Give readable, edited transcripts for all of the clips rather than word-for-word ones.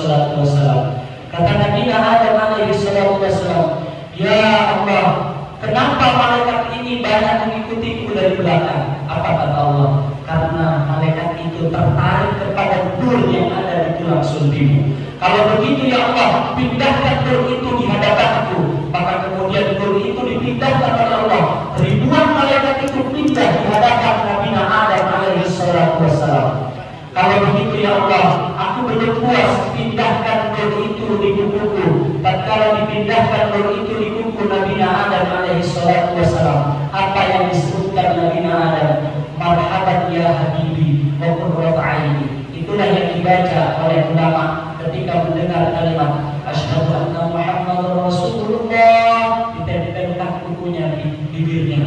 salatu wassalam. Kata Nabi Adam alaihi salatu wassalam, "Ya Allah, kenapa malaikat ini banyak mengikutiku dari belakang?" Apa kata Allah? Karena malaikat itu tertarik kepada nur yang ada di tulang sulbimu. Kalau begitu ya Allah, pindahkan nur itu di hadapanku. Maka kemudian nur itu dipindahkan oleh Allah. Ribuan malaikat itu pindah di hadapan Nabi Adam alaihi salatu wassalam. Kalau begitu ya Allah, aku belum puas, pindahkan nur itu di kukuku. Tatkala dipindahkan nur itu di kuku Nabi Adam alaihi salatu wassalam, apa yang disebutkan Nabi Adam? Marhaban ya habibi wa qurratu aini. Itulah yang dibaca oleh ulama ketika mendengar kalimat asyhadu anna Muhammadar Rasulullah. Ditempelkan kukunya di bibirnya,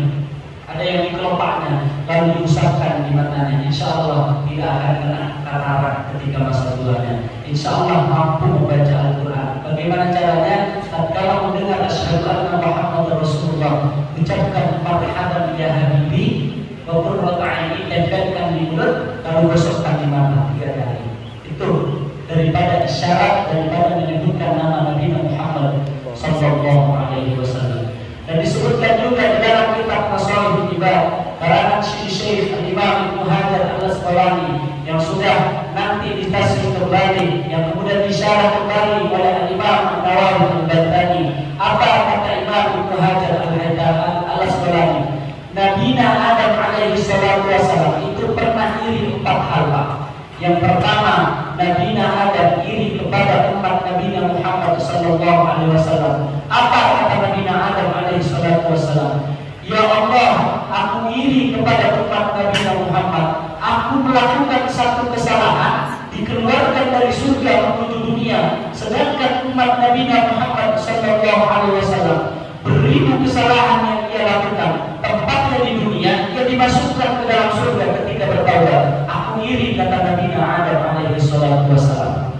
ada yang di kelopaknya, lalu diusapkan di matanya. Insya Allah tidak akan kena katarak ketika masa tuanya. Insya Allah mampu membaca Al-Quran. Bagaimana caranya? Tatkala mendengar asyhadu anna Muhammadar Rasulullah, ucapkan marhaban ya habibi wa qurratu aini, tempelkan di mulut, lalu gosokkan di mata 3 kali. Itu daripada isyarat, daripada menyebutkan nama Nabi Muhammad sallallahu alaihi wasallam. Dan disebutkan juga di dalam kitab Masalihul Ibad karangan Syekh Al-Imam Ibnu Hajar Al-Asqalani yang sudah nanti ditasrif kembali, yang kemudian disyarah kembali oleh Al-Imam An-Nawawi Al-Bantani. Apa kata Imam Ibnu Hajar Al-Asqalani? Nabi Adam alaihi salatu wassalam itu pernah iri 4 hal, Pak. Yang pertama, Nabi Adam iri kepada umat Nabi Muhammad sallallahu alaihi wasallam. Apa kata Nabi Adam alaihi salatu wassalam? Ya Allah, aku iri kepada umat Nabi Muhammad. Aku melakukan satu kesalahan, dikeluarkan dari surga menuju dunia, sedangkan umat Nabi Muhammad sallallahu alaihi wasallam beribu kesalahan yang ia lakukan. Tempatnya di dunia, ia dimasukkan ke dalam surga ketika bertaubat. Aku iri, kata Nabi Adam alaihi salatu wassalam.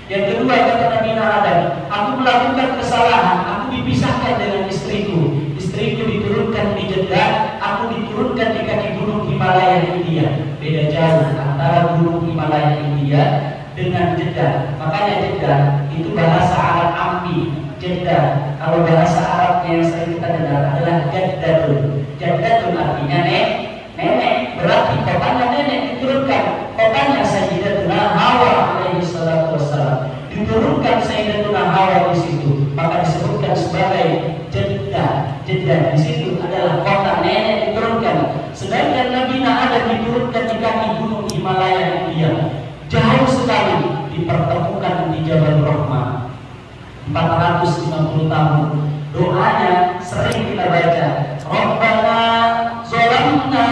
Yang kedua kata Nabi Adam, aku melakukan kesalahan, aku dipisahkan dengan istriku. Istriku diturunkan di Jeddah, aku diturunkan di kaki gunung Himalaya India. Beda jauh antara gunung Himalaya India dengan Jeddah. Makanya Jeddah itu bahasa Arab Ammi. Jeddah, kalau bahasa Arabnya yang sering kita dengar adalah Jaddadun. Jaddadun artinya nenek, berarti kotanya nenek diturunkan. Kotanya Sayyidatuna Hawa alaihi salatu wassalam. Diturunkan Sayyidatuna Hawa di situ, maka disebutkan sebagai Jeddah. Jeddah di situ adalah kota nenek diturunkan. Sedangkan Nabi Adam diturunkan di kaki gunung Himalaya India. Jauh sekali, dipertemukan di Jabal Rahmah. 450 tahun. Doanya sering kita baca, Rabbana zalamna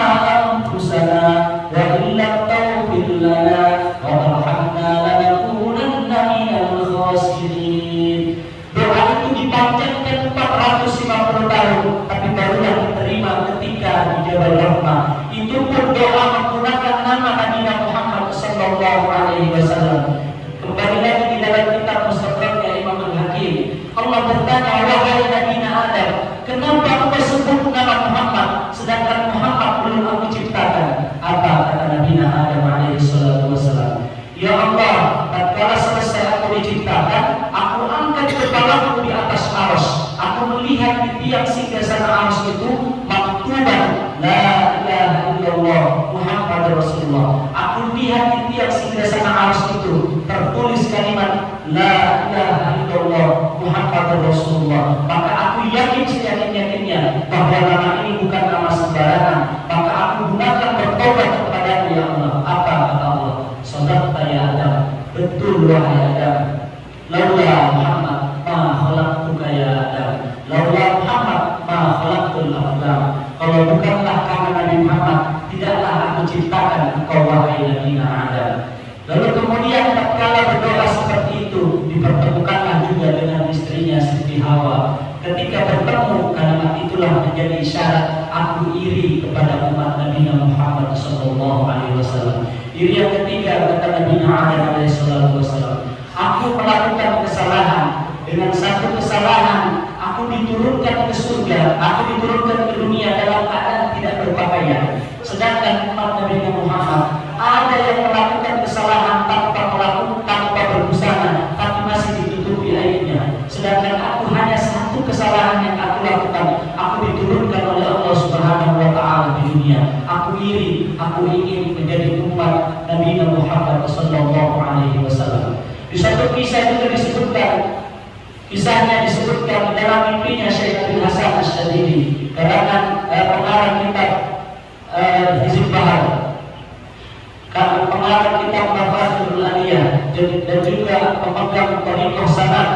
anfusana wa illam taghfir lana wa tarhamna lanakunanna minal khasirin. Doa itu dipanjangkan 450 tahun, tapi barulah diterima ketika di Jabal Rahmah. Itu pun doa menggunakan nama Nabi Muhammad sallallahu alaihi wasallam. Kembali lagi di dalam kitab Mustadraknya Imam Al-Hakim, Allah bertanya, wahai Nabi Adam, kenapa engkau sebut nama Muhammad sedangkan Muhammad belum aku ciptakan? Apa kata Nabi Adam alaihi salatu wassalam? Ya Allah, tatkala selesai aku diciptakan, aku angkat kepalaku di atas arsy. Aku melihat di tiang singgasana arsy itu maktuban la ilaha illallah Muhammadur Rasulullah. Aku lihat di tiang singgasana arsy itu tertulis kalimat la ilaha illallah Muhammadur Rasulullah. Maka aku yakin seyakin-yakinnya bahwa nama ini bukan nama sembarangan. Maka aku gunakan bertobat kepada-Mu ya Allah. Apa kata Allah? Sadaqta ya Adam, betul wahai Adam. Laula Muhammad ma khalaqtuka ya Adam. Laula Muhammad ma khalaqtul aqlam. Kalau bukanlah karena Nabi Muhammad, tidaklah aku ciptakan engkau wahai Nabi Adam. Lalu kemudian tatkala berdoa seperti itu, dipertemukanlah juga dengan istrinya Siti Hawa. Ketika bertemu, kalimat itulah menjadi isyarat aku iri kepada umat Nabi Muhammad sallallahu alaihi wasallam. Iri yang ketiga kata Nabi Adam alaihi wasallam, aku melakukan kesalahan. Dengan satu kesalahan, aku diturunkan ke surga, aku diturunkan ke dunia dalam keadaan tidak berpakaian. Sedangkan umat Nabi Muhammad ada yang melakukan kesalahan tanpa berbusana, aku lakukan. Aku diturunkan oleh Allah Subhanahu wa taala di dunia. Aku iri, aku ingin menjadi umat Nabi Muhammad sallallahu alaihi wasallam. Di satu kisah juga disebutkan, kisahnya disebutkan dalam mimpinya Syekh Abdul Hasan Asy-Syadzili, karangan pengarang kitab Hizb Bahar, pengarang kitab Mafathul Aliyah, dan juga pemegang Thariqah Sanad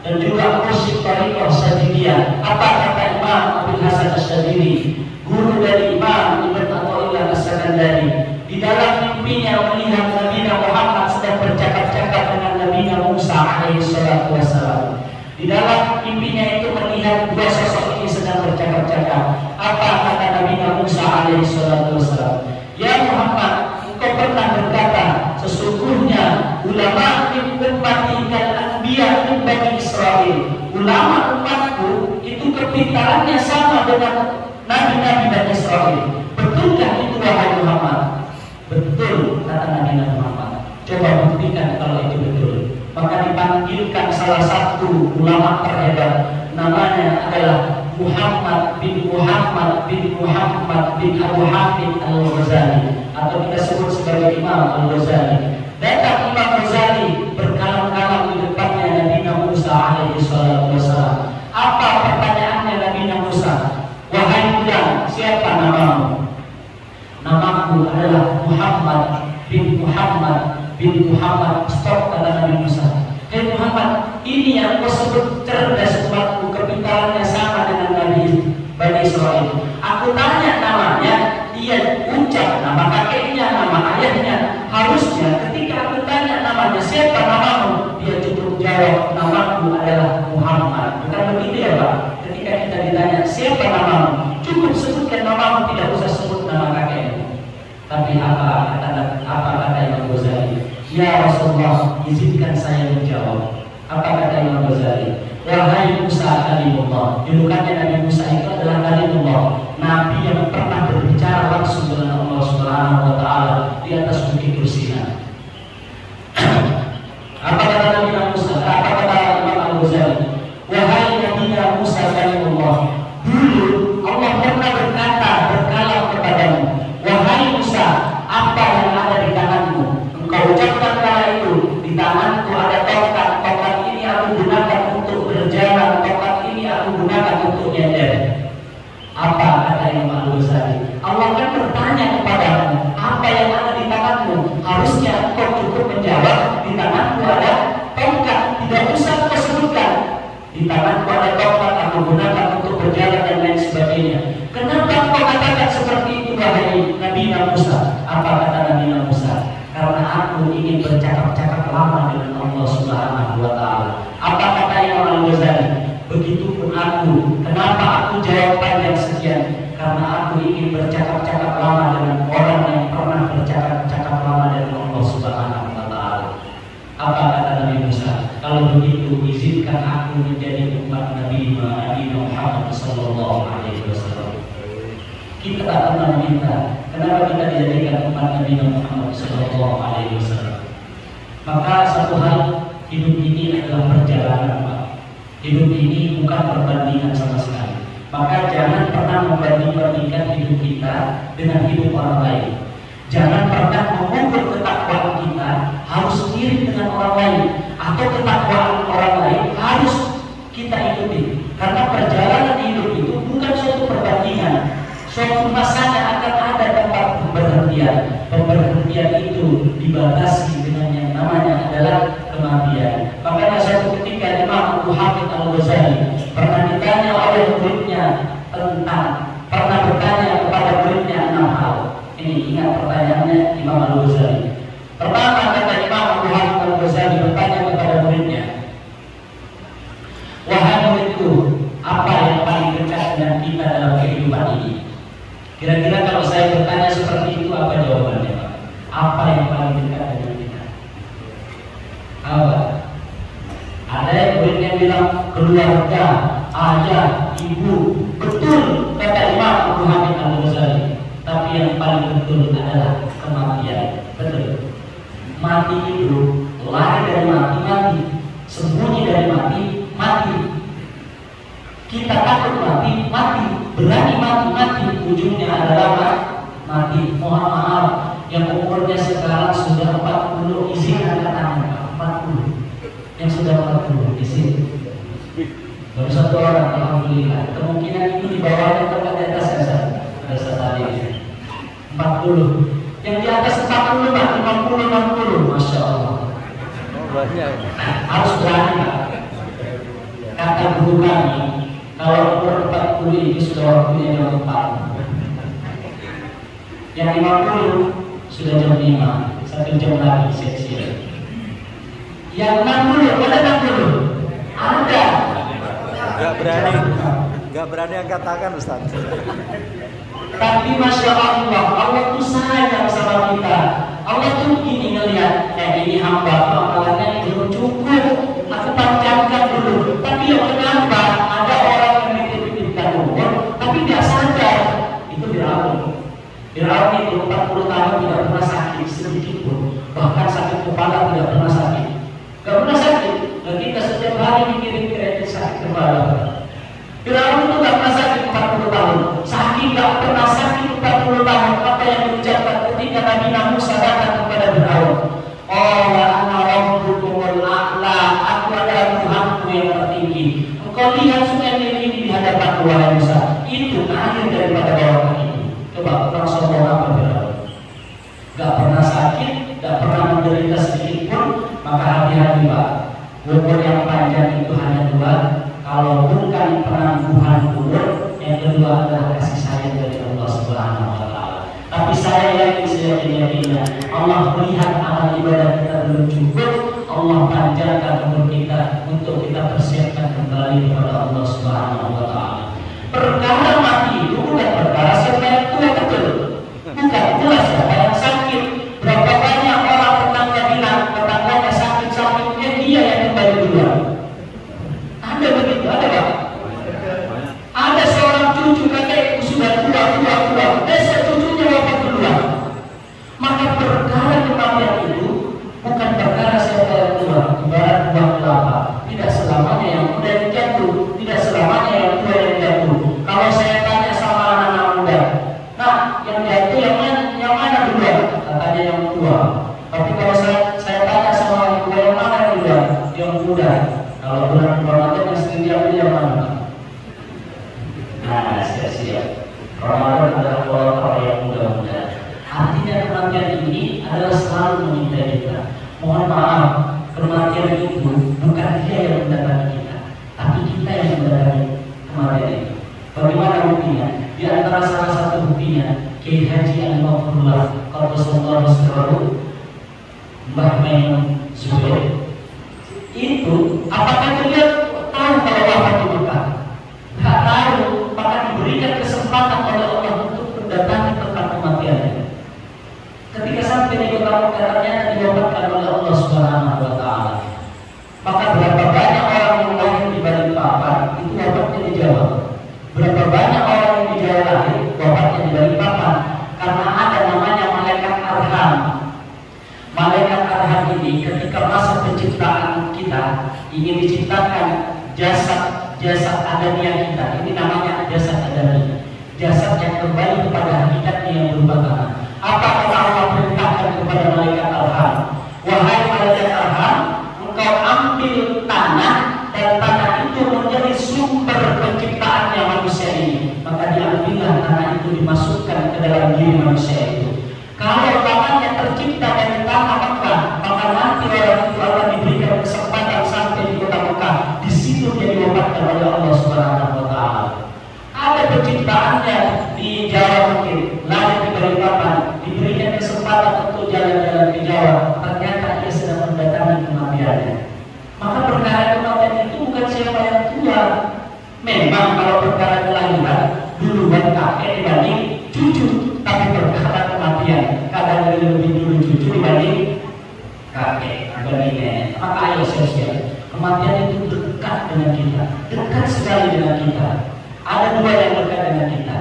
dan juga mursyid Thariqah Syadziliyah. Apa kata Imam Abdul Hasan Asy-Syadzili, guru dari Imam Ibn Athaillah As-Sakandari, di dalam mimpinya melihat Nabi Muhammad sedang bercakap-cakap dengan Nabi Musa alaihi salatu wassalam. Di dalam mimpinya itu melihat dua sosok ini sedang bercakap-cakap. Apa kata Nabi Musa alaihi salatu wassalam? Ya Muhammad, engkau pernah berkata, sesungguhnya ulama min ummati kal anbiya min bani Israil. Ulama umatku itu kepintarannya sama dengan nabi-nabi Bani Israil. Betulkah itu wahai Muhammad? Betul, kata Nabi Muhammad. Coba buktikan kalau itu betul. Maka dipanggilkan salah satu ulama terhebat, namanya adalah Muhammad bin Muhammad bin Muhammad bin Abu Hamid Al-Ghazali, atau kita sebut sebagai Imam Al-Ghazali. Datang Imam Ghazali berkalam-kalam di depannya Nabi Musa alaihi salatu wassalam. Apa pertanyaannya Nabi Musa? Wahai bulan, siapa namamu? Namaku adalah Muhammad bin Muhammad bin Muhammad. Stop, kata Nabi Musa. Hei Muhammad, ini yang kau sebut cerdas umatku, kepintarannya sama dengan Nabi Bani Israil. Aku tanya namanya, dia ucap nama kakeknya, nama ayahnya. Harusnya ketika aku tanya namanya, siapa namamu? Dia cukup jawab, namaku adalah Muhammad. Bukan begitu ya Pak? Ketika kita ditanya, siapa namamu? Cukup sebutkan namamu, tidak usah sebut nama kakeknya. Tapi apa kata Imam Ghazali? Ya Rasulullah, izinkan saya menjawab. Apa kata Imam Ghazali? Wahai Musa kalimullah. Julukannya Nabi Musa itu adalah kalimullah, Nabi yang pernah berbicara langsung dengan Allah Subhanahu wa taala di atas bukit Tursina. Apa kata Nabi Musa? Apa kata Imam Ghazali? Wahai Nabi Musa kalimullah, dulu Allah pernah berkalam kepadamu. Wahai Musa, apa yang ada di tanganmu? Engkau ucapkan kala itu, di tanganku ada tongkat. Tongkat ini aku gunakan untuk berjalan. Tongkat ini aku gunakan untuk nyender. Apa kata Imam Ghazali? Allah kan bertanya kepadamu, apa yang ada di tanganmu? Harusnya engkau cukup menjawab, di tanganku ada tongkat. Tidak usah kau sebutkan, di tanganku ada tongkat, aku gunakan untuk berjalan dan lain sebagainya. Kenapa engkau katakan seperti itu wahai Nabi Musa? Apa kata Nabi Musa? Karena aku ingin bercakap-cakap lama dengan Allah Subhanahu wa taala. Apa kata Imam Ghazali? Begitupun aku. Kenapa aku jawab panjang sekian? Karena aku ingin bercakap-cakap lama dengan orang yang pernah bercakap-cakap lama dengan Allah Subhanahu wa taala. Apa kata Nabi Musa? Kalau begitu izinkan aku menjadi umat Nabi Muhammad sallallahu alaihi wasallam. Kita tak pernah meminta, kenapa kita dijadikan umat Nabi Muhammad sallallahu alaihi wasallam? Maka satu hal, hidup ini adalah perjalanan, Pak. Hidup ini bukan perbandingan sama sekali. Maka jangan pernah membanding-bandingkan hidup kita dengan hidup orang lain. Jangan pernah mengukur ketakwaan kita harus mirip dengan orang lain, atau ketakwaan orang lain harus kita ikuti. Karena perjalanan hidup itu bukan suatu perbandingan. Suatu masanya akan ada tempat pemberhentian. Pemberhentian itu dibatasi dengan yang namanya adalah kematian. Makanya suatu ketika Imam Abu Hamid Al-Ghazali pernah ditanya oleh muridnya pernah bertanya kepada muridnya 6 hal. Ini ingat pertanyaannya Imam Al-Ghazali. Pertama kata Imam Abu Hamid Al-Ghazali bertanya kepada muridnya, wahai muridku, apa yang paling dekat dengan kita dalam kehidupan ini? Kira-kira kalau saya bertanya seperti itu, apa jawabannya Pak? Apa yang paling dekat dengan kita? Apa? Ada yang murid yang bilang keluarga, ayah, ibu. Betul kata Imam Abu Hamid Al-Ghazali. Tapi yang paling betul adalah kematian. Betul. Mati itu lari dari mati, mati. Sembunyi dari mati, mati. Kita takut mati, mati. Berani mati, mati. Ujungnya adalah mati. Mohon maaf, yang umurnya sekarang sudah 40, izin angkat tangan. 40. Yang sudah 40, izin. Baru satu orang, alhamdulillah. Kemungkinan itu di bawahnya atau di atasnya ada tadi 40. Yang di atas 40 Pak, 50, Masya Allah. Harus berani Pak. Kata guru kami, kalau umur 40 ini sudah waktunya jam 4. Yang 50 sudah jam 5, 1 jam lagi siap-siap. Yang 60, ada 60? Ada. Gak berani angkat tangan Ustaz. Tapi Masya Allah, Allah tuh sayang sama kita. Allah tuh gini ngeliat, ini hamba amalannya belum cukup, aku panjangkan dulu. Tapi ya kenapa ada orang yang menitipkan umur, tapi nggak sadar itu Firaun. Firaun itu 40 tahun tidak pernah sakit sedikit pun, bahkan sakit kepala tidak pernah sakit. Gak pernah sakit, dan kita setiap hari mikirin kira-kira sakit kepala. Firaun itu gak pernah sakit 40 tahun. Saking gak pernah sakit 40 tahun, apa yang diucapkan ketika Nabi Musa datang kepada Firaun? Oh ya ana rabbukumul a'la, aku adalah Tuhanku yang tertinggi. Engkau lihat sungai Nil ini di hadapan wahai Musa, itu akhir daripada bawah itu. Coba orang sombong apa Firaun? Gak pernah sakit, gak pernah menderita sedikit pun. Maka hati-hati Pak, umur yang panjang itu hanya dua. Kalau bukan penangguhan umur, yang kedua adalah kasih sayang dari Allah Subhanahu wa Ta'ala. Tapi saya yakin, saya yakin Allah melihat amal ibadah kita belum cukup, Allah panjangkan umur kita untuk kita persiapkan kembali kepada Allah Subhanahu wa Ta'ala. Perkara mati itu bukan perkara siapa yang tua betul, bukan jelas siapa yang sakit. Berapa banyak orang tetangga bilang tetangganya sakit-sakitnya dia yang kembali duluan. Ada begitu, ada Pak? Ada seorang cucu kakekku sudah tua, cucunya wafat duluan. Maka perkara kematian itu bukan perkara siapa yang tua, ibarat buah kelapa. Tidak selamanya yang muda yang jatuh, tidak selamanya yang tua yang jatuh. Kalau saya tanya sama anak-anak muda, nah yang jatuh yang mana duluan? Katanya yang tua. Tapi kalau saya tanya sama yang tua, yang mana yang muda? Yang muda. Kalau bulan Ramadan yang sering diambil yang mana? Nah, siap-siap. Ramadan adalah orang yang muda-muda. Artinya kematian ini adalah selalu meminta kita. Mohon maaf, kematian itu bukan dia yang mendatangi kita, tapi kita yang mendatangi kematian itu. Bagaimana buktinya? Di antara salah satu buktinya, Kiai Haji Al-Mafrullah Qaddasallahu sirrahu, Mbah Maimun Zubair. Itu apakah dia tahu kalau wafat di Mekah? Tidak tahu, maka diberikan kesempatan oleh Allah untuk mendatangi tempat kematiannya. Ketika sampai di kota Mekah ternyata diwafatkan oleh Allah Subhanahu wa Ta'ala. Maka berapa banyak orang yang lahir di Balikpapan itu wafatnya di Jawa. Berapa banyak orang yang di Jawa lahir wafatnya di Balikpapan, karena ada namanya malaikat Arham. Malaikat Arham ini ketika masa penciptaan kita ingin diciptakan jasad adamiyah kita, ini namanya jasad adamiyah, jasad yang kembali kepada hakikatnya yang berupa tanah. Apa kata Allah perintahkan kepada malaikat Arham? Wahai malaikat Arham, engkau ambil tanah dan tanah itu menjadi sumber penciptaannya manusia ini. Maka diambillah tanah itu dimasukkan ke dalam diri manusia itu. Kalau tanahnya tercipta dari tanah Mekah, maka nanti orang itu akan diberikan kesempatan sampai di kota Mekah. Di situ dia diwafatkan oleh Allah Subhanahu wa Ta'ala. Ada penciptaannya di Jawa mungkin, lahir di Balikpapan, diberikan kesempatan untuk jalan-jalan ke Jawa. Ternyata dia sedang mendatangi kematiannya. Maka perkara kematian itu bukan siapa yang tua. Memang kalau perkara kelahiran duluan kakek dibanding cucu, tapi perkara kematian kadang lebih dulu cucu dibanding kakek, dibanding nenek. Maka ayo siap-siap, kematian itu dekat dengan kita, dekat sekali dengan kita. Ada dua yang dekat dengan kita,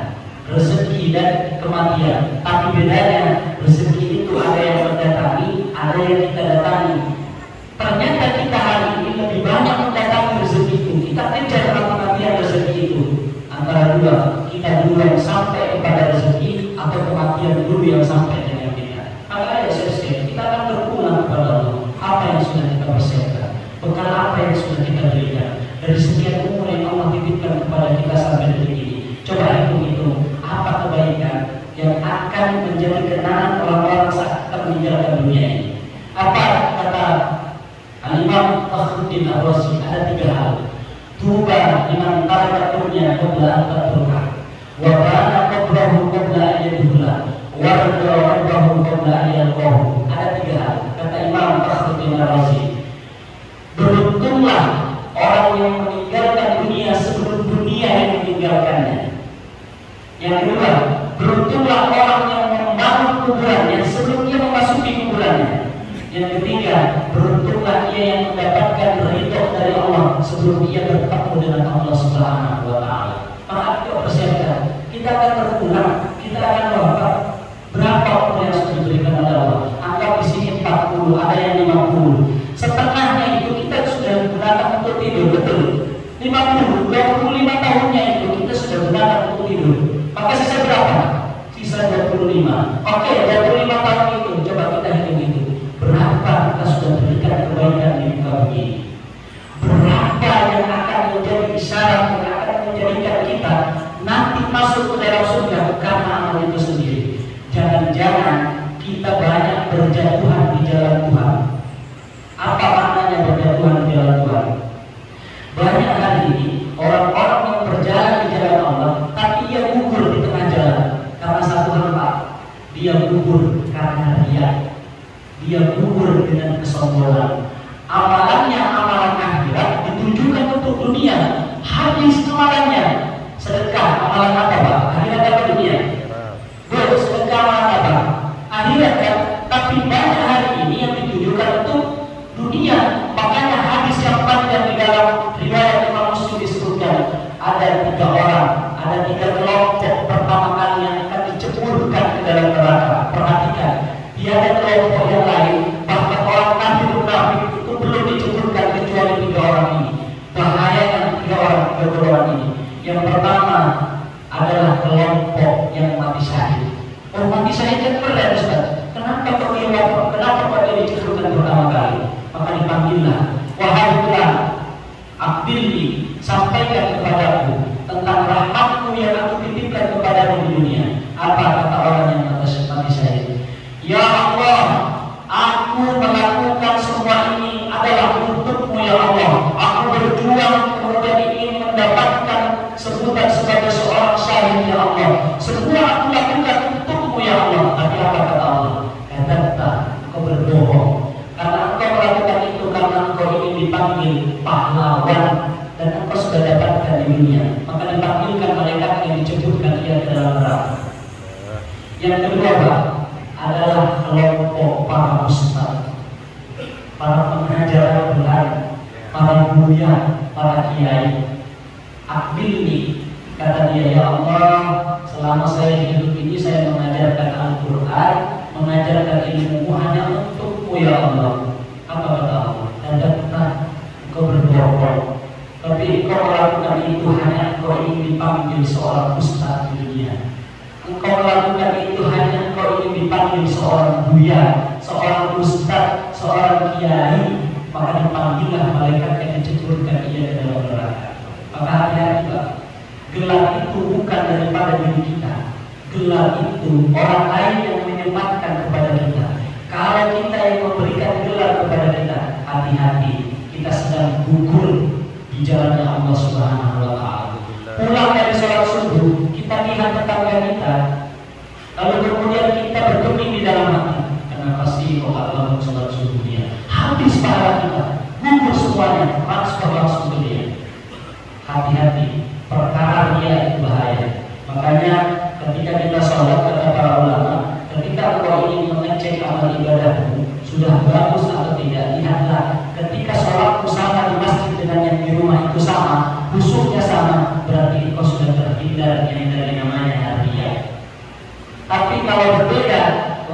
rezeki dan kematian. Tapi bedanya, rezeki itu ada yang mendatangi, ada yang kita datangi. Ternyata kita hari ini lebih banyak mendatangi rezeki itu. Kita kejar mati-matian rezeki antara dua, kita dulu yang sampai kepada rezeki atau kematian dulu yang sampai dengan kita. Maka ya saudara, kita akan berpulang kepada Allah. Apa yang sudah kita persiapkan, bekal apa yang sudah kita berikan dari sekian umur yang Allah titipkan kepada kita sampai detik ini. Coba hitung-hitung apa kebaikan yang akan menjadi kenangan orang-orang saat kita meninggalkan dunia ini. Apa kata Al-Imam Fakhruddin Ar-Razi? Ada 3 hal. Tuba liman taraka dunya qabla an tatruka, wa bana qabrahu qabla an yadkhula, wa rada rabbahu qabla an yalqahu. Ada 3 hal kata Imam Fakhruddin Ar-Razi. Beruntunglah orang yang meninggalkan dunia sebelum dunia yang meninggalkannya. Yang kedua, beruntunglah orang yang membangun kuburannya sebelum dia memasuki kuburannya. Yang ketiga, beruntunglah ia yang mendapatkan ridho dari Allah sebelum dia bertemu dengan Allah Subhanahu wa Ta'ala. Maka kita persiapkan, kita akan berpulang, kita akan wafat. Berapa umur yang sudah diberikan oleh Allah? Anggap di sini 40, ada yang 50. Setengahnya itu kita sudah gunakan untuk tidur, betul? 50, 25 tahunnya itu kita sudah gunakan untuk tidur. Maka sisa berapa? Sisa 25. Oke, 25 tahun itu coba kita hitung itu. Berapa kita sudah berikan kebaikan di muka bumi ini? Berapa yang akan menjadi isyarat yang akan menjadikan kita nanti masuk ke dalam surga karena amal itu sendiri? Jangan-jangan kita banyak berjatuhan di jalan Tuhan. Apa maknanya berjatuhan di jalan Tuhan? Banyak hari ini orang-orang yang berjalan di jalan Allah, tapi ia gugur di tengah jalan karena satu hal, Pak. Dia gugur karena riya. Dia gugur dengan kesombongan. Amalannya amalan akhirat ditujukan untuk dunia, habis amalannya. Sedekah amalan apa, Pak? Akhirat apa dunia? Sedekah amalan apa? Akhirat kan? Tapi banyak hari ini yang ditujukan untuk dunia. Makanya hadis yang panjang di dalam riwayat Imam Muslim disebutkan ada 3 orang, ada 3 kelompok pertama kali yang akan diceburkan ke dalam neraka. Perhatikan, tiada kelompok yang lain, bahkan orang kafir munafik itu belum diceburkan kecuali 3 orang ini. Bahayanya 3 orang ini. Yang pertama adalah kelompok yang mati syahid. Oh, mati syahid kan keren, Ustaz. Kenapa kok dia diceburkan pertama kali? Maka dipanggillah, wahai Tuhan, abdilni, sampaikan kepadaku tentang rahmatmu yang aku titipkan kepadamu di dunia. Apa kata orang yang mati syahid? Ya Allah, aku melakukan semua ini adalah untukmu ya Allah. Aku berjuang kemudian ingin mendapatkan sebutan sebagai seorang syahid ya Allah. Semua aku lakukan untukmu ya Allah. Tapi apa kata Allah? Kata kau berbohong. Karena engkau melakukan itu karena engkau ingin dipanggil pahlawan dan engkau sudah dapatkan di dunia. Maka dipanggilkan malaikat yang diceburkan ia ke dalam neraka. Yang kedua, Pak, adalah kelompok para ustaz, para pengajar Al-Quran, para buya, para kiai. Akbilni, kata dia, ya Allah, selama saya hidup ini saya mengajarkan Al-Quran, mengajarkan ilmu hanya untukmu ya Allah. Apa kata Allah? Kata engkau berbohong. Tapi engkau melakukan itu hanya engkau ingin dipanggil seorang ustaz di dunia. Engkau melakukan itu hanya engkau ingin dipanggil seorang buya, seorang ustaz, seorang kiai. Maka dipanggillah malaikat yang diceburkan ia ke dalam neraka. Maka hati-hati, Pak. Gelar itu bukan daripada diri kita. Gelar itu orang lain yang menyematkan kepada kita. Kalau kita yang memberikan gelar kepada kita, hati-hati, kita sedang gugur di jalannya Allah Subhanahu wa Ta'ala. Pulang dari sholat subuh, kita lihat tetangga kita, lalu kemudian kita bergeming di dalam hati, kenapa sih kok gak bangun sholat subuhnya? Habis pahala kita, gugur semuanya, langsung ke dia. Hati-hati, perkara dia itu bahaya. Makanya ketika kita sholat, kata para ulama, ketika engkau ingin mengecek amal ibadahmu sudah bagus atau tidak, lihatlah ketika sholatmu sama di masjid dengan yang di rumah itu sama, khusyuknya sama, berarti engkau sudah terhindar yang dari namanya riya. Tapi kalau berbeda,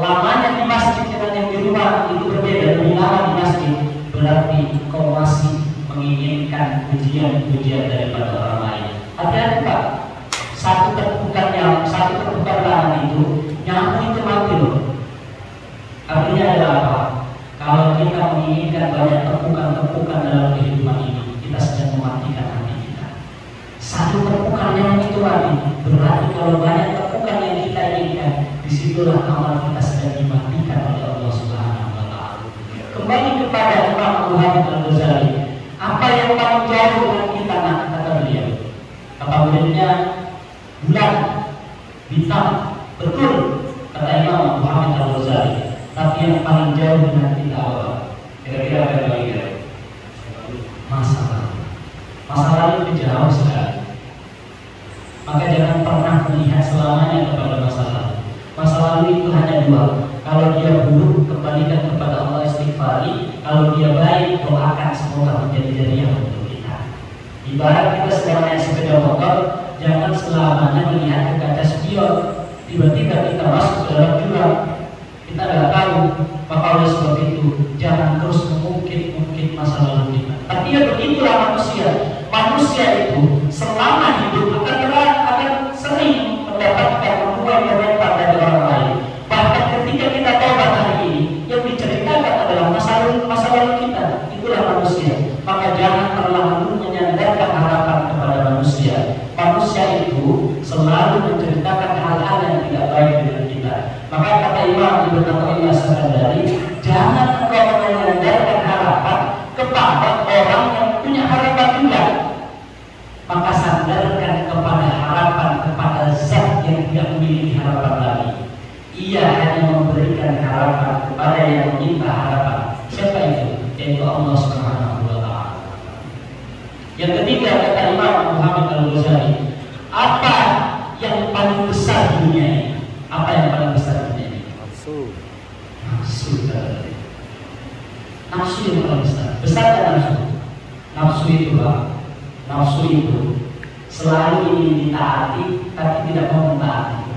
lamanya di masjid dengan yang di rumah itu berbeda, lebih lama di masjid, berarti engkau masih menginginkan pujian-pujian daripada orang lain. Hati-hati, Pak. berarti kalau banyak tepukan yang kita inginkan, disitulah amal kita sedang dimatikan oleh Allah Subhanahu wa Ta'ala. Kembali kepada Imam Muhammad Al-Ghazali, apa yang paling jauh dengan kita, nak, kata beliau? Apa bedanya bulan, bintang? Betul, kata Imam Muhammad Al-Ghazali. Tapi yang paling jauh dengan kita apa? Kira-kira apa yang paling jauh? Masa lalu. Masa lalu itu jauh sekali. Maka jangan pernah melihat selamanya kepada masa lalu. Masa lalu itu hanya dua. Kalau dia buruk, kembalikan kepada Allah, istighfari. Kalau dia baik, doakan semoga menjadi jariah untuk kita. Ibarat kita sedang naik sepeda motor, jangan selamanya melihat ke kaca spion. Tiba-tiba kita masuk ke dalam jurang, kita tidak tahu. Maka oleh sebab itu, jangan terus mengungkit-ungkit masa lalu kita. Tapi ya begitulah manusia. Manusia itu selama hidup akan sering mendapatkan membuat komentar dari orang lain. Bahkan ketika kita taubat hari ini, yang diceritakan adalah masa lalu kita. Itulah manusia. Maka jangan terlalu menyandarkan harapan kepada manusia. Manusia itu selalu menceritakan hal-hal yang tidak baik dengan kita. Maka kata Imam Ibnu Athaillah As-Sakandari, jangan engkau menyandarkan harapan kepada orang yang punya harapan juga. Maka sandarkan kepada harapan kepada zat yang tidak memiliki harapan lagi. Ia hanya memberikan harapan kepada yang meminta harapan. Siapa itu? Yaitu Allah Subhanahu wa Ta'ala. Yang ketiga, kata Imam Muhammad Al-Ghazali, apa yang paling besar di dunia ini? Apa yang paling besar di dunia ini? Nafsu. Nafsu. Nafsu yang paling besar. Besar dan nafsu. Nafsu itu apa? Nafsu itu selalu ingin ditaati tapi tidak mau mentaati.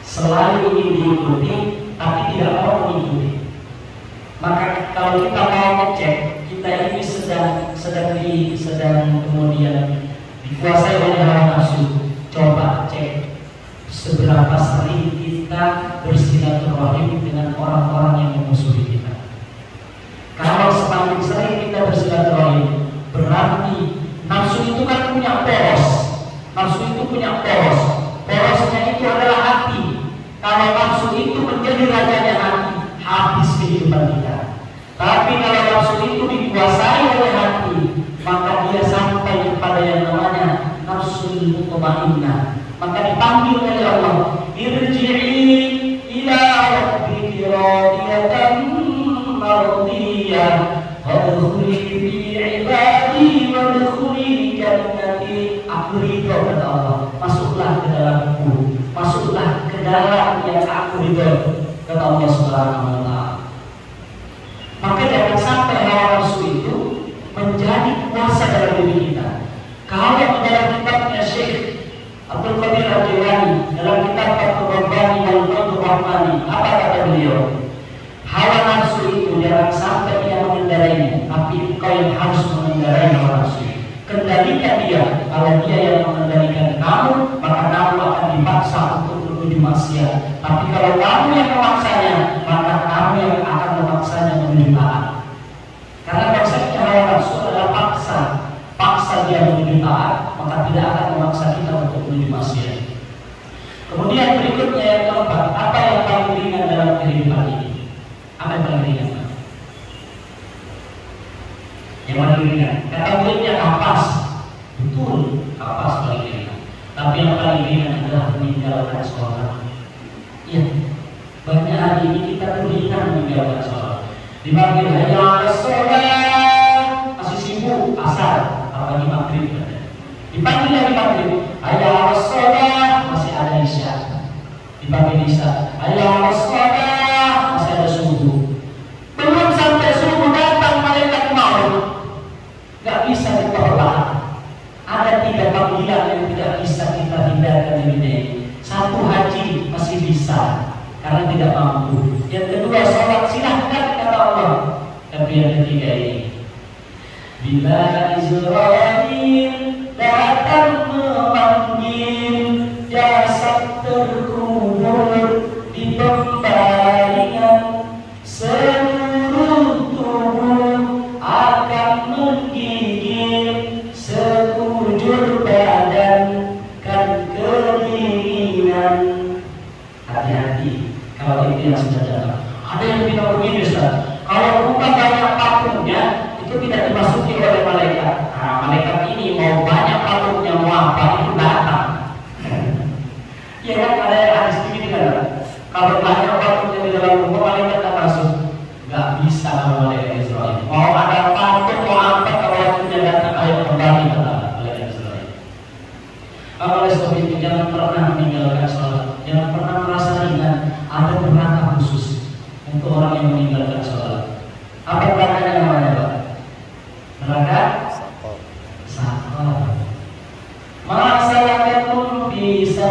Selalu ingin diikuti tapi tidak mau mengikuti. Maka kalau kita mau ngecek kita ini sedang kemudian dikuasai oleh hawa nafsu, coba cek seberapa sering kita bersilaturahim dengan orang-orang yang memusuhi kita. Kalau semakin sering kita bersilaturahim, berarti nafsu itu kan punya poros. Nafsu itu punya poros. Porosnya itu adalah hati. Kalau nafsu itu menjadi rajanya hati, habis kehidupan kita. Tapi kalau nafsu itu dikuasai oleh hati, maka dia sampai kepada yang namanya nafsul mutmainnah. Maka dipanggil oleh Allah, irji'i ila rabbiki radiyatan mardiyah wadkhuli fi ibadi wadkhuli jannati. Aku ridho, kata Allah, masuklah ke dalamku, masuklah ke dalam yang aku ridho, kata Allah Subhanahu wa Ta'ala. Maka jangan sampai hawa nafsu itu menjadi kuasa dalam diri kita. Kalau dalam kitabnya Syekh Abdul Qadir Al-Jilani, dalam kitab Fathul Rabbani wal Fathul Rahmani, apa kata beliau? Hawa nafsu itu jangan sampai dia mengendaraimu, tapi engkau yang harus mengendarai hawa nafsu. Kendalikan dia. Kalau dia yang mengendalikan kamu, maka kamu akan dipaksa untuk menuju maksiat. Tapi kalau kamu yang memaksanya, maka kamu yang akan memaksanya menuju taat. Karena konsepnya hawa nafsu adalah paksa dia menuju taat, maka tidak akan memaksa kita untuk menuju maksiat. Kemudian berikutnya yang keempat, apa yang paling ringan dalam kehidupan ini? Apa yang paling ringan? Yang paling ringan, kata muridnya kapas. Betul, kapas paling ringan. Tapi yang paling ringan adalah meninggalkan sholat. Iya, banyak hari ini kita ringan meninggalkan sholat. Dipanggil hayya 'alas sholat, masih sibuk asar, apalagi maghrib. Dipanggil lagi maghrib, hayya 'alas sholat, masih ada isya. Dipanggil isya, hayya 'alas sholat, masih ada subuh. Belum sampai subuh datang malaikat maut, gak bisa ditolak. Ada 3 panggilan yang tidak bisa kita hindarkan di dunia ini. 1, haji masih bisa karena tidak mampu. Yang kedua, sholat silahkan, kata Allah. Tapi yang ketiga ini, bila Israel datang memanggil, jasad terkubur di pembaringan, seluruh tubuh akan menggigil sekujur badan, yang sederhana. Ada yang bilang begini Ustaz, kalau bukan banyak patungnya itu tidak dimasuki oleh malaikat. Nah, malaikat ini mau banyak patungnya mau apa itu datang. Ya kan ada yang hadis begini kan? Kalau banyak patungnya di dalam rumah malaikat tak masuk. Nggak bisa kalau malaikat Israel. Mau ada patung mau apa kalau waktunya datang ayo kembali kata malaikat Israel. Oleh sebab itu jangan pernah meninggalkan sholat. Jangan pernah merasa ringan. Ada neraka khusus untuk orang yang meninggalkan sholat. Apa nerakanya namanya Pak? Neraka Sakor. Masalahnya bisa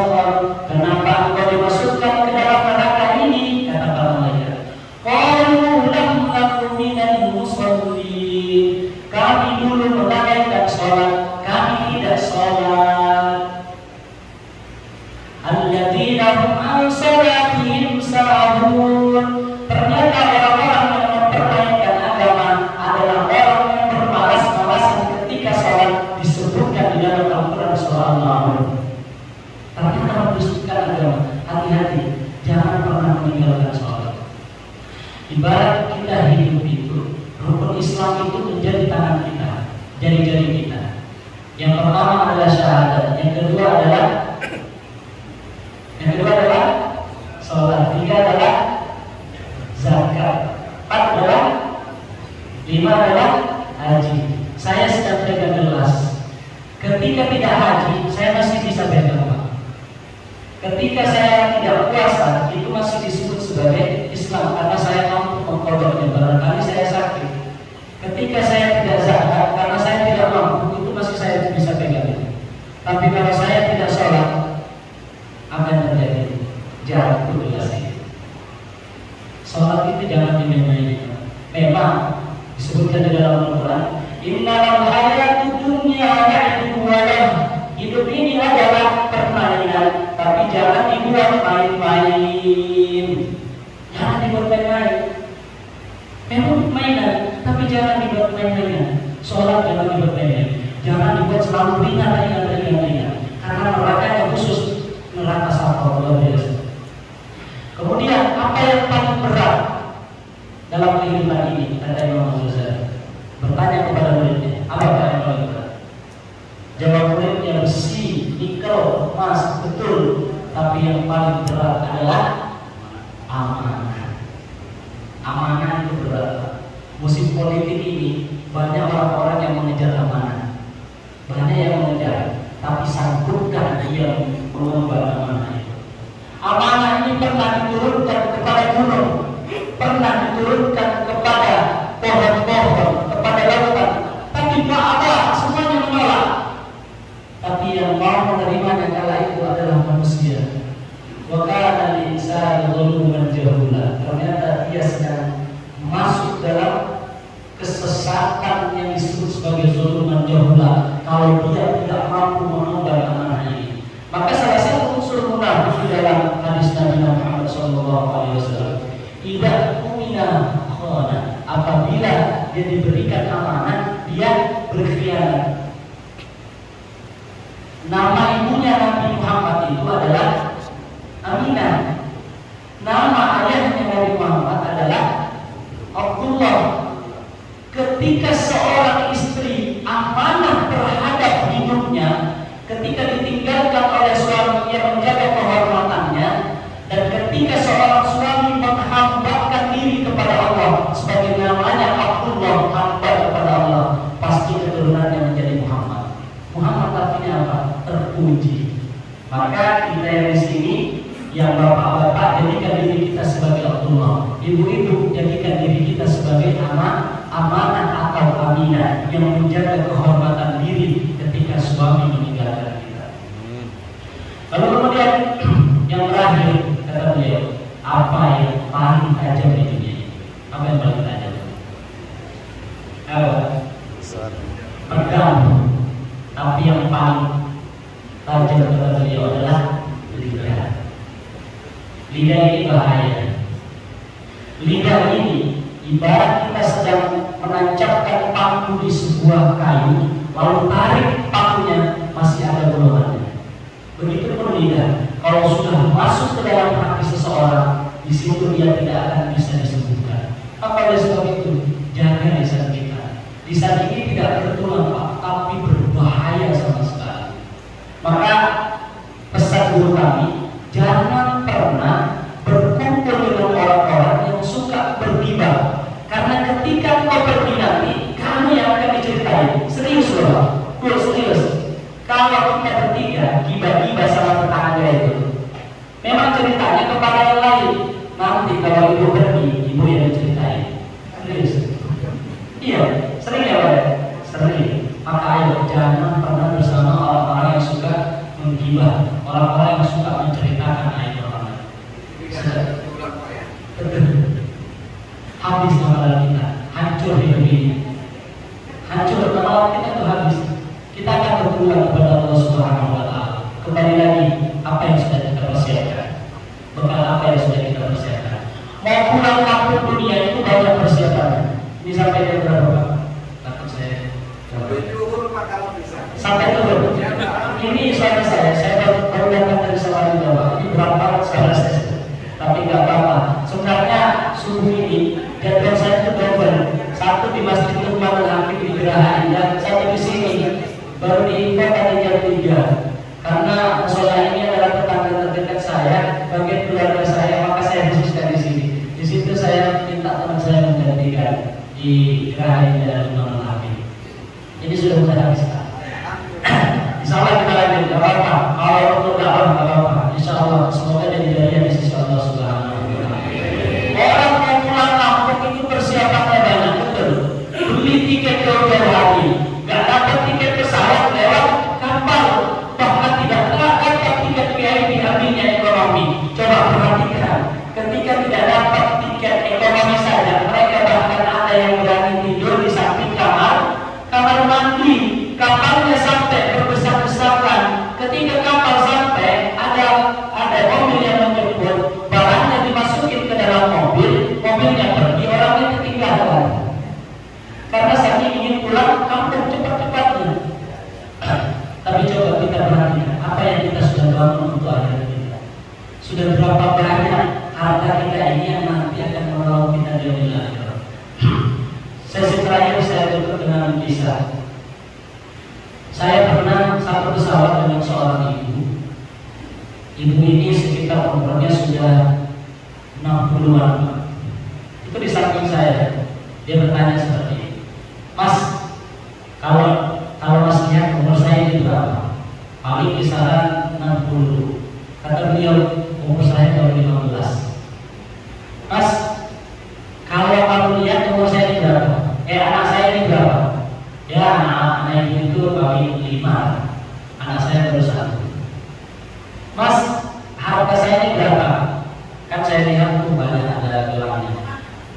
kenapa engkau dimasukkan ke dalam neraka ini? Kata para malaikat. Qalu lam naku minal musallin. Kami dulu menunaikan sholat, kami tidak sholat. Alladzina hum an sholatihim sahun. Ternyata orang-orang yang mempermainkan agama adalah orang yang bermalas-malasan ketika sholat, disebutkan di dalam Al-Quran surah Al-Ma'un. Ternyata mendusturkan agama, hati-hati, jangan pernah meninggalkan sholat. Ibarat kita hidup itu, rukun Islam itu menjadi tangan kita, jari-jari kita. Yang pertama adalah syahadat, yang kedua adalah sholat, tiga adalah zakat, 4 adalah 5 adalah haji. Saya sedang pegang gelas. Ketika tidak haji, saya masih bisa pegang Pak. Ketika saya tidak puasa, itu masih disebut sebagai Islam karena saya mampu mengkodoknya. Barangkali saya sakit. Ketika saya tidak zakat, karena saya tidak mampu, itu masih saya bisa pegang. Tapi kalau saya tidak sholat, apa yang terjadi? Jatuh gelas ini. Sholat itu jangan dimain-main. Memang disebutkan di dalam Al-Quran, innal hayatud dunya la'ibun wa lahu. Hidup ini adalah permainan, tapi jangan dibuat main-main. Jangan dibuat main-main. Memang mainan, tapi jangan dibuat main-mainan. Sholat jangan dibuat main-main. Jangan dibuat selalu ringan. Karena nerakanya khusus neraka Sakor luar biasa. Kemudian apa yang paling berat dalam kehidupan ini? Kata Imam Ghazali bertanya kepada muridnya, apa yang paling berat? Jawab muridnya, besi, nikel, emas, betul. Tapi yang paling berat adalah amanah. Amanah itu berat. Musim politik ini banyak orang-orang yang mengejar amanah, banyak yang mengejar, tapi sanggupkah dia mengemban amanah itu? Amanah ini pernah diturunkan kepada gunung, pernah diturunkan kepada pohon-pohon, kepada lautan, tapi tak ada, semuanya menolak. Tapi yang mau menerimanya kala itu adalah manusia. Wa kana al-insanu zaluman jahula. Ternyata dia sedang masuk dalam kesesatan yang disebut sebagai zaluman jahula kalau dia tidak mampu mengemban amanah ini. Maka salah satu unsur munafik di dalam hadis Nabi Muhammad SAW, tidak umina khona, apabila dia diberikan amanah dia berkhianat. Nama ibunya Nabi Muhammad itu adalah Aminah. Nama ayahnya Nabi Muhammad adalah Abdullah. Ketika seorang istri amanah terhadap hidupnya, ketika ditinggalkan oleh suami yang menjaga kehormatannya, dan ketika seorang suami menghambakan diri kepada Allah, sebagai namanya Abdullah, hamba kepada Allah, pasti keturunannya menjadi Muhammad. Muhammad artinya apa? Terpuji. Maka kita yang di sini, yang bapak-bapak, jadikan diri kita sebagai Abdullah, ibu-ibu jadikan diri kita sebagai amanah atau aminah yang menjaga kehormatan diri ketika suami meninggalkan kita. Lalu kemudian yang terakhir kata beliau, apa yang paling tajam di dunia ini? Apa yang paling tajam? Pedang. Tapi yang paling tajam kata beliau adalah lidah. Lidah ini bahaya. Lidah ini ibarat kita sedang menancapkan paku di sebuah kayu, lalu tarik pakunya masih ada bolongannya. Begitu pun lidah, kalau sudah masuk ke dalam hati seseorang, di situ dia tidak akan bisa disembuhkan. Apa oleh sebab itu, jaga lisan kita. Lisan ini tidak bertulang Pak, tapi berbahaya sama sekali. Maka pesan guru kami, jangan pernah berkumpul dengan orang-orang yang suka bergibah. Karena ketika kau pergi nanti, kamu yang akan diceritain. Serius loh, serius. Kalau kita bertiga gibah-gibah sama tetangga itu, memang ceritanya kepada yang lain. Nanti kalau ibu pergi, ibu yang diceritain. Serius. Iya, sering ya Pak? Sering. Maka ayo jangan pernah bersama orang-orang yang suka menggibah, orang-orang yang suka menceritakan aib orang lain. Habis amalan kita, hancur hidup ini. Hancur amalan kita itu habis. Kita akan berpulang kepada Allah Subhanahu wa Ta'ala. Kembali lagi, apa yang sudah kita persiapkan? Bekal apa yang sudah kita persiapkan? Mau pulang kampung dunia itu banyak persiapan. Ini sampai ke berapa Pak? Takut saya. Sampai turun. Ini suara saya baru datang dari Samarinda Pak. Ini berapa suara saya? Tapi nggak apa-apa. Sebenarnya subuh ini jadwal saya itu double. Satu di Masjid Luqmanul Hakim di Geraha Indah, satu di sini. Baru diinfo tadi jam 3. Karena musola ini adalah tetangga terdekat saya, bagian keluarga saya, maka saya khususkan di sini. Di situ saya minta teman saya menggantikan di Geraha Indah Luqmanul Hakim. Ini sudah mulai habis. Insya Allah kita lanjut, tidak apa-apa. Kalau untuk dakwah tidak apa-apa. Insya Allah semoga jadi jariah di sisi Allah Subhanahu wa Ta'ala. Orang yang pulang kampung itu persiapannya banyak betul. Beli tiket jauh-jauh hari, nggak dapat tiket pesawat lewat kapal, bahkan tidak dapat tiket VIP habisnya ekonomi. Coba perhatikan, ketika tidak dapat tiket ekonomi saja, mereka bahkan ada yang berani tidur di samping kamar mandi. Kapalnya sampai berbesar-besarkan. Ketika kapal sampai, ada mobil yang menjemput, barangnya dimasukin ke dalam mobil, mobilnya pergi, orangnya ketinggalan. Karena saking ingin pulang kampung cepat-cepatnya. Tapi coba kita perhatikan apa yang kita sudah bangun untuk akhirat kita. Sudah berapa banyak harta kita ini yang nanti akan menolong kita di akhirat. Sesi terakhir saya tutup dengan kisah. Saya pernah satu pesawat dengan seorang ibu. Ibu ini sekitar umurnya sudah 60-an. Itu di samping saya. Dia bertanya seperti ini, Mas, kalau Mas lihat umur saya ini berapa? Paling kisaran 60. Kata beliau, umur saya baru 15. Mas, kalau kamu lihat umur saya ini berapa? Anak saya ini berapa? Ya, anak ibu itu paling 5. Anak saya baru 1. Mas, harta saya ini berapa? Kan saya lihat banyak ada gelangnya.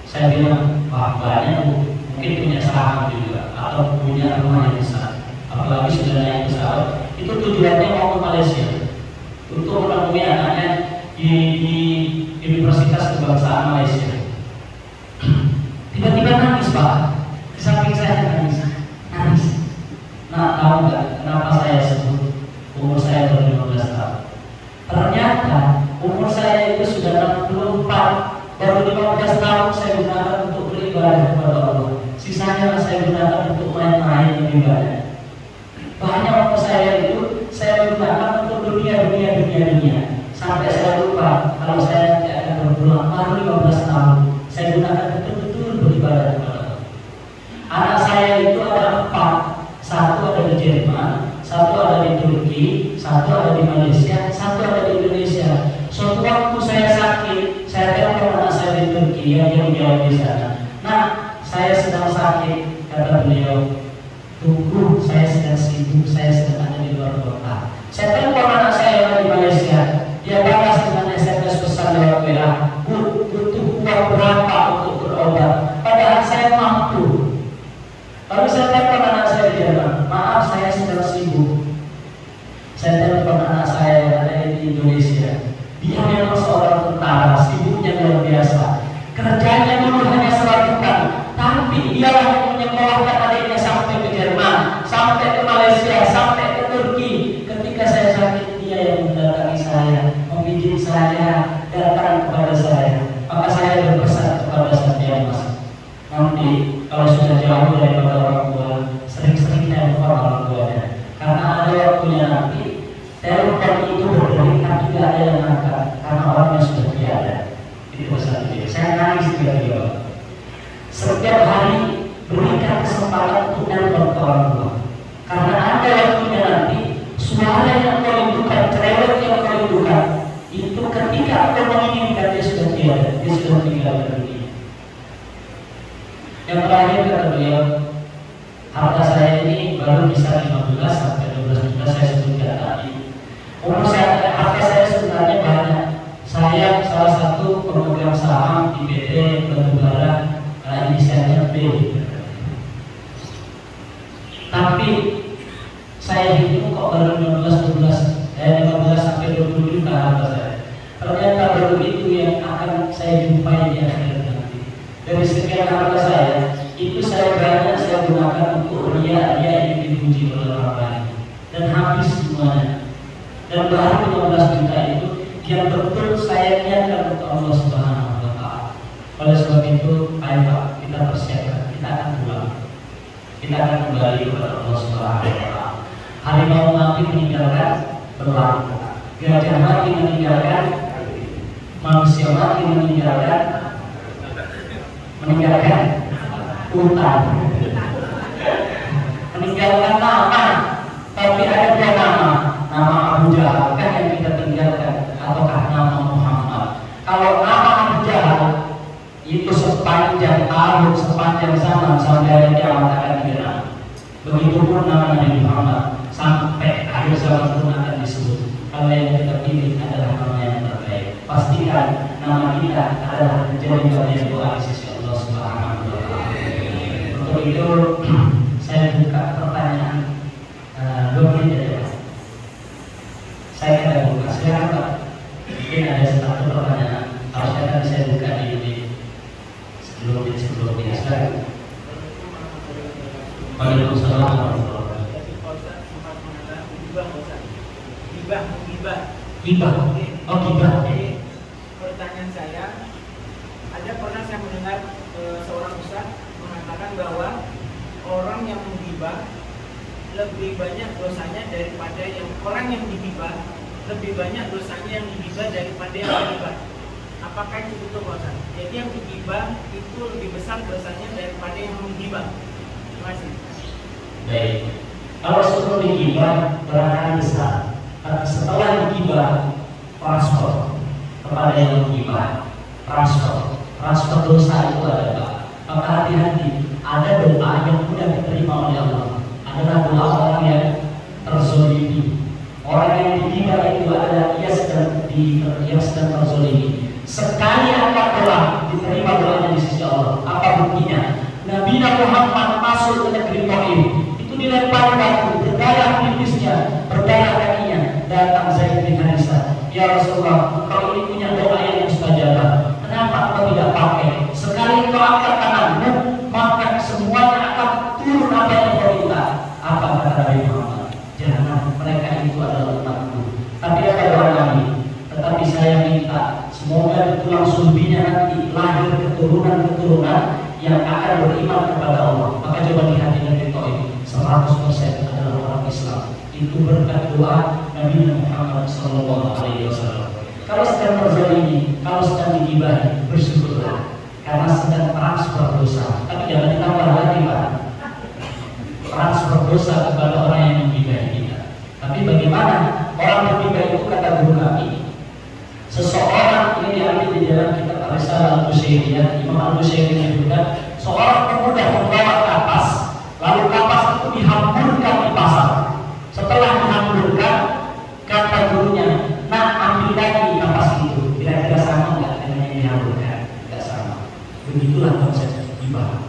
Saya bilang, wah banyak Bu. Mungkin punya saham juga atau punya rumah yang besar. Apalagi sudah naik pesawat. Itu tujuannya mau ke Malaysia untuk menemui anaknya di Universitas Kebangsaan Malaysia. Tiba-tiba nangis Pak. Di samping saya nangis. Nah, tahu nggak kenapa saya sebut umur saya baru 15 tahun? Ternyata umur saya itu sudah 64. Baru 15 tahun saya gunakan untuk beribadah kepada Allah. Sisanya saya gunakan untuk main-main lebih banyak. Banyak waktu saya itu saya gunakan untuk dunia. Sampai saya lupa kalau saya tidak akan berpulang. Baru 15 tahun saya gunakan betul-betul beribadah kepada Allah. Anak saya itu ada 4. Satu ada di Jerman, satu ada di Turki, satu ada di Malaysia, satu ada di Indonesia. Suatu waktu saya sakit, saya telepon anak saya di Turki yang jauh di sana. Nah, saya sedang sakit, kata beliau. Tunggu, saya sedang sibuk, saya sedang ada di luar kota. Saya telepon anak saya yang di Malaysia. Dia balas dengan SMS pesan lewat WA. Butuh uang berapa untuk berobat? Padahal saya mampu. Lalu saya telepon anak saya di Jerman, maaf saya sedang sibuk. Saya telepon anak saya yang ada di Indonesia. Dia memang seorang tentara, sibuknya luar biasa. Kerjanya dulu hanya serat tentang, tapi dialah yang menyekolahkan adiknya sampai ke Jerman, sampai ke Malaysia, sampai ke Turki. Ketika saya sakit, dia yang mendatangi saya, membidik saya, datang kepada saya. ketika aku menginginkan dia sudah tiada, dia sudah meninggalkan dunia. Yang terakhir kata beliau, harta saya ini baru bisa 15 sampai 12 juta, saya sebutkan tadi. Umur saya, harta saya sebenarnya banyak. Saya salah satu pemegang saham di PT Batubara, inisialnya B. Tapi saya hitung kok baru 15 sampai 20 juta harta saya. Ternyata baru itu yang akan saya jumpai di akhir nanti. Dari sekian harta saya, itu saya banyak saya gunakan untuk ria yang dipuji oleh orang lain, dan habis semuanya. Dan baru 15 juta itu yang betul saya niatkan untuk Allah Subhanahu wa Ta'ala. Oleh sebab itu, ayo Pak, kita persiapkan, kita akan pulang, kita akan kembali kepada Allah Subhanahu wa Ta'ala. Harimau mati meninggalkan belang, gajah mati meninggalkan, manusia mati meninggalkan hutan, meninggalkan nama. Tapi ada dua nama Abu Jahal kan yang kita tinggalkan, ataukah nama Muhammad? Kalau nama Abu Jahal itu sepanjang tahun, sepanjang zaman sampai hari kiamat akan dikenal. Begitupun nama Nabi Muhammad sampai akhir zaman pun akan disebut. Kalau yang kita pilih adalah nama yang terbaik, pastikan nama kita adalah menjadi bagian doa di sisi Allah Subhanahu wa Ta'ala. Untuk itu saya buka pertanyaan 2 menit aja. Saya akan buka, silakan Pak. Mungkin ada satu pertanyaan, harusnya kan saya buka di sebelumnya. Silakan. Waalaikumsalam warahmatullahi wabarakatuh. Gibah. Oh, gibah. Pertanyaan saya, ada pernah saya mendengar seorang ustaz mengatakan bahwa orang yang menggibah lebih banyak dosanya daripada yang orang yang digibah, lebih banyak dosanya yang digibah daripada yang digibah. Apakah itu betul Ustaz? Jadi yang digibah itu lebih besar dosanya daripada yang menggibah. Terima kasih. Baik. Kalau sebelum digibah barangkali besar, tapi setelah digibah transfer kepada yang menggibah, transfer dosa itu ada Pak. Maka hati-hati, ada doa yang mudah diterima oleh Allah, adalah doa orang yang terzolimi. Orang yang digibah itu adalah ia sedang terzolimi. Sekali angkat doa diterima doanya di sisi Allah. Apa buktinya? Nabi Muhammad masuk ke negeri Taif, itu dilempar batu, berdarah pipisnya, berdarah kakinya. Datang Zaid bin Harisah, ya Rasulullah, kau ini punya doa yang mustajabah, kenapa kau tidak pakai? Sekali kau angkat tanganmu, maka semuanya akan turun apa yang kau minta. Apa kata Nabi Muhammad? Jangan, mereka itu adalah umatku. Tapi apa doa Nabi? Tetapi saya minta semoga di tulang sulbinya nanti lahir keturunan yang akan beriman kepada Allah. Maka coba lihat di negeri Taif, 100% adalah orang Islam. Itu berkat doa Nabi Muhammad SAW. Kalau sedang terzalimi, kalau sedang digibahi, bersyukurlah karena sedang transfer dosa. Tapi jangan ditambah lagi Pak, transfer dosa kepada orang yang menggibahi kita. Tapi bagaimana orang bergibah itu? Kata guru kami, seseorang, ini diambil di dalam kitab Risalah Al-Busyairiyah, Imam Al-Busyairi menyebutkan seorang pemuda membawa kapas, lalu kapas itu dihamburkan di pasar. Setelah dihamburkan, kata gurunya, nak ambil lagi kapas itu. Kira-kira sama nggak dengan yang dihamburkan? Nggak sama. Begitulah konsep gibah.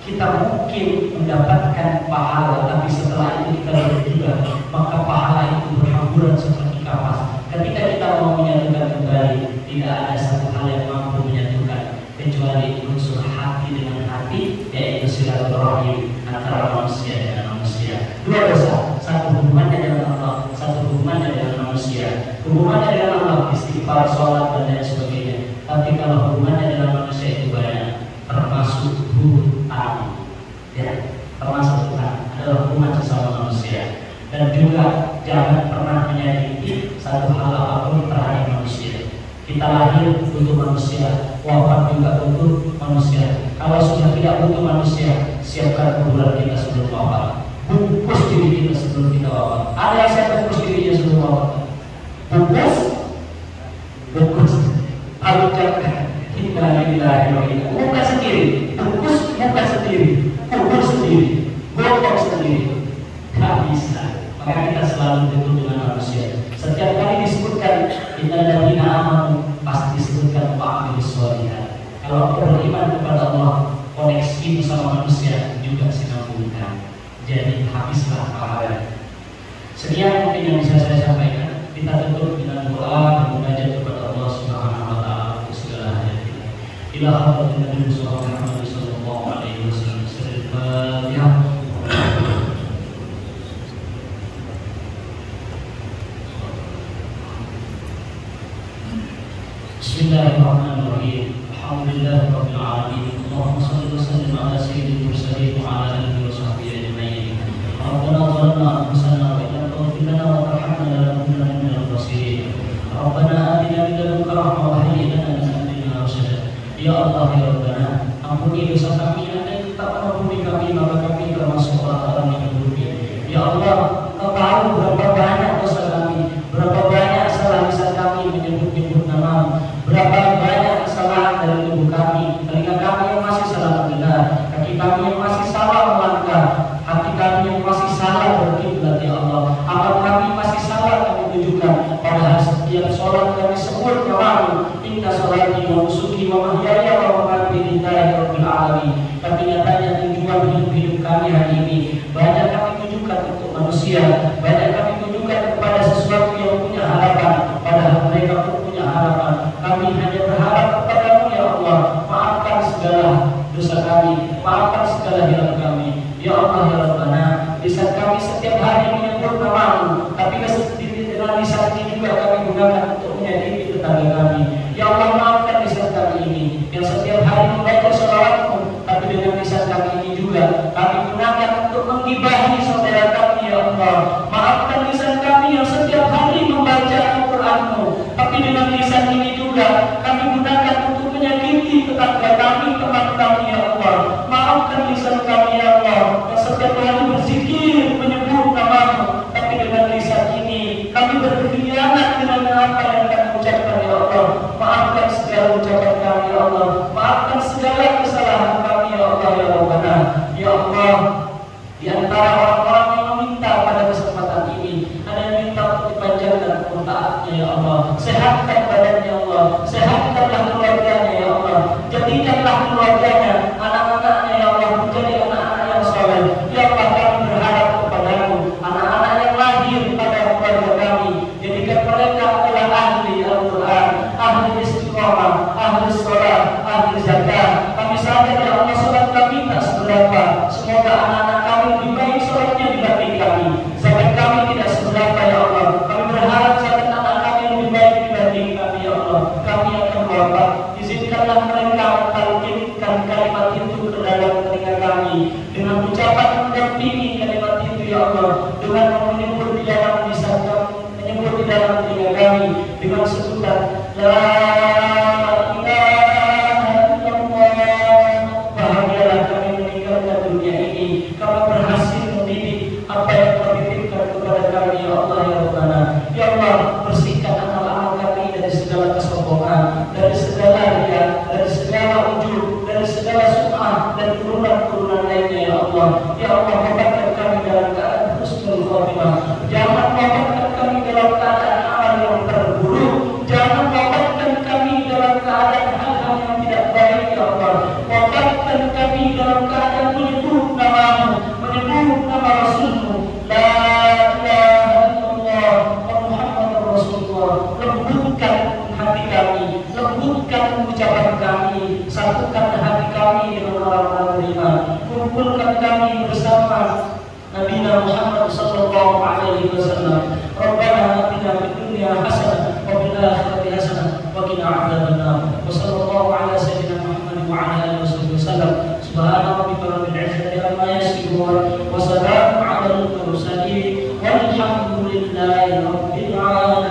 Kita mungkin mendapatkan pahala, tapi setelah itu kita bergibah, maka pahala itu berhamburan seperti kapas. Ketika kita mau menyatukan kembali, tidak ada satu hal yang mampu menyatukan kecuali unsur hati dengan hati, yaitu silaturahim antara manusia dengan manusia. Dua dosa, satu hubungannya dengan Allah, satu hubungannya dengan manusia. Hubungannya dengan Allah, istighfar, sholat, dan lain sebagainya. Tapi kalau hubungannya dengan manusia itu banyak, termasuk hutang, ya, termasuk hutang adalah hubungan sesama manusia. Dan juga jangan pernah menyakiti satu hal apapun terhadap manusia. Kita lahir butuh manusia, wafat juga butuh manusia. Kalau sudah tidak butuh manusia, siapkan kuburan kita sebelum wafat. Bungkus diri kita sebelum kita wafat. Ada yang saya bungkus dirinya sebelum wafat? Bungkus selalu ucapkan innalillahi wa inna. Muka sendiri, bungkus muka sendiri, kubur sendiri, gotong sendiri, gak bisa. Maka kita selalu dituntut dengan manusia. Setiap kali disebutkan innalladzina amanu, pasti disebutkan wa'amilus sholihat. Kalau beriman kepada Allah, koneksi bersama manusia juga sinambungkan. Jadi habislah pahala. Sekian mungkin yang bisa saya sampaikan. Kita tutup dengan doa dan munajat kepada Allah Subhanahu wa taala untuk segala hajat kita. Ila hadratin Nabi sallallahu alaihi wasallam. Al-Fatihah. Bismillahirrahmanirrahim. Alhamdulillahirabbil alamin. Allahumma shalli wa sallim ala sayyidil mursalin wa ala alihi wa sahbihi ajma'in. Rabbana zalamna anfusana wa illam taghfir lana wa tarhamna lanakunanna minal khasirin. Rabbana atina min ladunka rahmah wa hayyi lana min amrina rashada. Ya Allah ya Rabbana, ampuni dosa kami yang tak mengampuni kami, maka kami termasuk orang-orang yang merugi. Ya Allah, Kau tahu berapa banyak dosa kami, berapa banyak salah lisan kami menyebut-nyebut nama, berapa banyak kesalahan dari tubuh kami, telinga kami yang masih salah mendengar, kaki kami yang masih salah melangkah, hati kami yang masih salah berkiblat ya Allah, amal kami masih salah kami tunjukkan, padahal setiap sholat kami sebut namamu, inna sholati wa nusuki wa mahyaya wa mamati lillahi rabbil alamin. Tapi nyatanya tujuan hidup kami hari ini banyak kami tunjukkan untuk manusia, banyak kami tunjukkan kepada sesuatu yang punya harapan, padahal mereka pun punya harapan. Kami hanya berharap kepada-Mu ya Allah, maafkan segala dosa kami, maafkan segala hilang kami. Ya Allah ya Rabbana, lisan kami setiap hari menyebut nama-Mu, tapi dengan lisan ini juga kami gunakan untuk menyakiti tetangga kami. Ya Allah, maafkan lisan kami ini yang setiap hari membaca sholawat-Mu, tapi dengan lisan kami ini juga kami gunakan untuk menggibahi saudara kami ya Allah. Maafkan lisan kami yang setiap hari membaca Al-Quran-Mu, tapi dengan lisan ini juga kami gunakan untuk menyakiti tetangga kami, teman kami ya Allah. Maafkan lisan kami ya Allah yang setiap hari berzikir menyebut nama-Mu, tapi dengan lisan ini kami berkhianat dengan apa yang kami ucapkan ya Allah. Maafkan segala ucapan kami ya Allah, maafkan segala kesalahan kami ya Allah ya Rabbana. Ya Allah, di antara orang-orang yang meminta pada kesempatan ini, ada yang minta untuk dipanjangkan taatnya ya Allah. Sehatkan badannya ya Allah, sehatkanlah keluarganya ya Allah, jadikanlah keluarganya, anak-anaknya ya Allah menjadi anak-anak yang saleh. Ya Allah, kami berharap kepada-Mu, anak-anak yang lahir pada keluarga kami, jadikan mereka adalah ahli Al-Quran, ahli istiqomah, ahli sholat, ahli zakat. Kami sadar ya Allah, sholat kami tak seberapa, semoga anak-anak kami lebih baik sholatnya dibanding kami. Zakat kami tidak seberapa ya Allah, kami berharap zakat anak kami lebih baik dibanding kami ya Allah. Kami akan wafat, izinkanlah mereka mentalkinkan kalimat itu ke dalam telinga kami dengan ucapan mendampingi kalimat itu ya Allah, dengan menyebut di dalam lisan kami, menyebut di dalam telinga kami dengan sebutan la ilaha illallah. Bahagialah kami meninggalkan dunia ini, kami berhasil mendidik apa yang Kau titipkan kepada kami ya Allah ya Rabbana. Ya Allah, bersihkan amal-amal kami dari segala kesombongan, dari segala riya, dari segala ujub, dari segala sum'ah dan turunan-turunan lainnya ya Allah. Ya Allah, wafatkan kami dalam keadaan husnul khotimah. Jangan wafatkan kami dalam keadaan amal yang terburuk. Jangan wafatkan kami dalam keadaan hal-hal yang tidak baik ya Allah. Wafatkan kami dalam keadaan menyebut nama-Mu, menyebut nama Rasul-Mu, la ilaha illallah wa Muhammadur Rasulullah. Lembutkan hati kami, lembutkan ucapan kami, satukan hati kami dengan orang-orang beriman, kumpulkan kami bersama Nabi Muhammad sallallahu alaihi wasallam. Rabbana atina fid dunya hasanah wa fil akhirati hasanah wa qina adzabannar. Wa sallallahu ala sayyidina Muhammad wa ala alihi wasallam. Subhana rabbika rabbil izzati amma yasifun wa salamun ala al mursalin walhamdulillahi rabbil alamin.